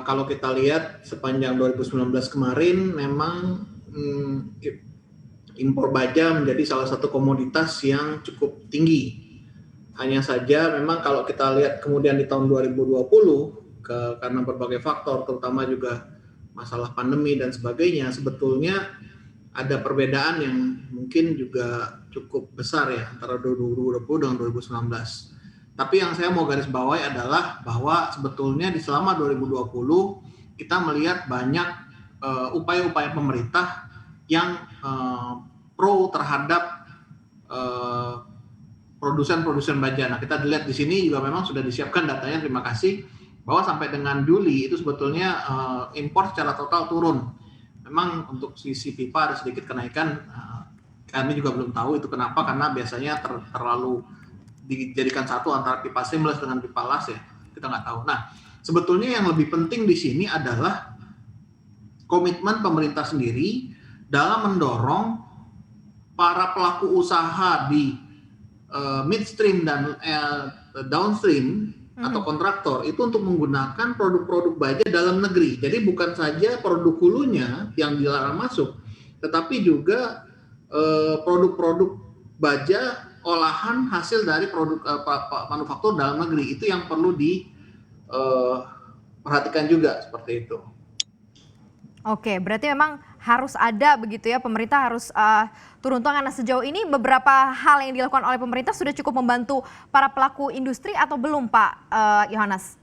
kalau kita lihat sepanjang 2019 kemarin memang impor baja menjadi salah satu komoditas yang cukup tinggi. Hanya saja memang kalau kita lihat kemudian di tahun 2020 karena berbagai faktor terutama juga masalah pandemi dan sebagainya, sebetulnya ada perbedaan yang mungkin juga cukup besar ya antara 2020 dengan 2019. Tapi yang saya mau garis bawahi adalah bahwa sebetulnya di selama 2020 kita melihat banyak upaya-upaya pemerintah yang pro terhadap produsen-produsen baja. Nah, kita lihat di sini juga memang sudah disiapkan datanya, terima kasih, bahwa sampai dengan Juli itu sebetulnya impor secara total turun. Memang untuk sisi pipa ada sedikit kenaikan, kami juga belum tahu itu kenapa, karena biasanya terlalu dijadikan satu antara pipa seamless dengan pipa las ya, kita nggak tahu. Nah, sebetulnya yang lebih penting di sini adalah komitmen pemerintah sendiri dalam mendorong para pelaku usaha di midstream dan downstream atau kontraktor itu untuk menggunakan produk-produk baja dalam negeri. Jadi bukan saja produk hulunya yang dilarang masuk, tetapi juga produk-produk baja olahan hasil dari produk manufaktur dalam negeri itu yang perlu diperhatikan juga seperti itu. Oke, berarti memang harus ada begitu ya, pemerintah harus turun tangan. Nah, sejauh ini beberapa hal yang dilakukan oleh pemerintah sudah cukup membantu para pelaku industri atau belum, Pak Yohanes?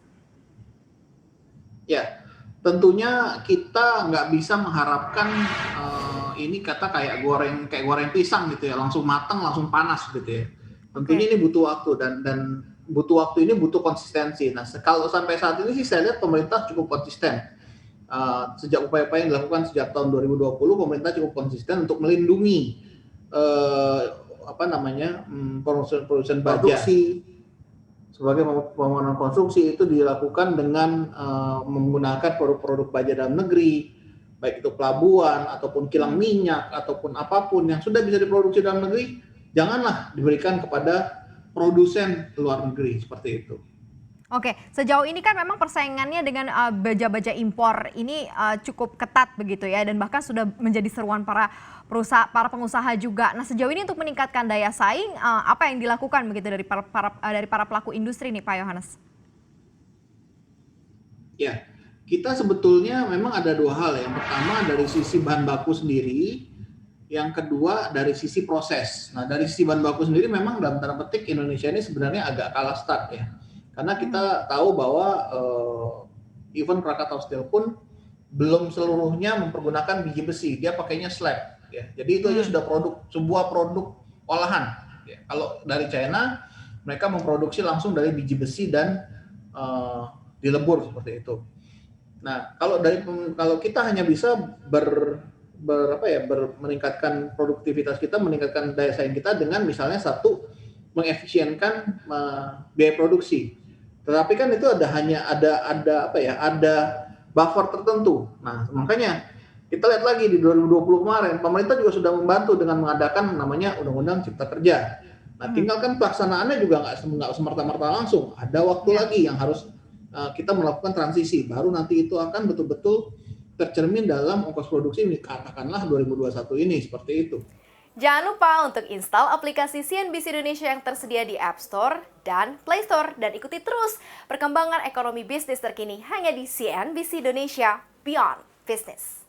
Ya, tentunya kita nggak bisa mengharapkan ini kayak goreng pisang gitu ya, langsung matang, langsung panas gitu ya. Tentunya ini butuh waktu dan butuh waktu ini butuh konsistensi. Nah, kalau sampai saat ini sih saya lihat pemerintah cukup konsisten. Sejak upaya-upaya yang dilakukan sejak tahun 2020, pemerintah cukup konsisten untuk melindungi produsen baja. Sebagai pembangunan konstruksi itu dilakukan dengan menggunakan produk-produk baja dalam negeri, baik itu pelabuhan ataupun kilang minyak ataupun apapun yang sudah bisa diproduksi dalam negeri, janganlah diberikan kepada produsen luar negeri seperti itu. Oke, sejauh ini kan memang persaingannya dengan baja-baja impor ini cukup ketat begitu ya, dan bahkan sudah menjadi seruan para pengusaha juga. Nah, sejauh ini untuk meningkatkan daya saing, apa yang dilakukan begitu dari para pelaku industri nih, Pak Yohanes? Ya, kita sebetulnya memang ada dua hal. Yang pertama dari sisi bahan baku sendiri, yang kedua dari sisi proses. Nah, dari sisi bahan baku sendiri memang dalam tanda petik Indonesia ini sebenarnya agak kalah start ya. Karena kita tahu bahwa even Krakatau Steel pun belum seluruhnya mempergunakan biji besi, dia pakainya slab. Ya. Jadi itu aja sudah sebuah produk olahan. Ya. Kalau dari China, mereka memproduksi langsung dari biji besi dan dilebur seperti itu. Nah, kalau kita hanya bisa meningkatkan produktivitas kita, meningkatkan daya saing kita dengan misalnya satu, mengefisienkan biaya produksi. Tetapi kan itu ada buffer tertentu. Nah, makanya kita lihat lagi di 2020 kemarin, pemerintah juga sudah membantu dengan mengadakan namanya Undang-Undang Cipta Kerja. Nah, tinggal kan pelaksanaannya juga nggak semerta-merta langsung. Ada waktu lagi yang harus kita melakukan transisi. Baru nanti itu akan betul-betul tercermin dalam ongkos produksi, katakanlah 2021 ini, seperti itu. Jangan lupa untuk install aplikasi CNBC Indonesia yang tersedia di App Store dan Play Store. Dan ikuti terus perkembangan ekonomi bisnis terkini hanya di CNBC Indonesia Beyond Business.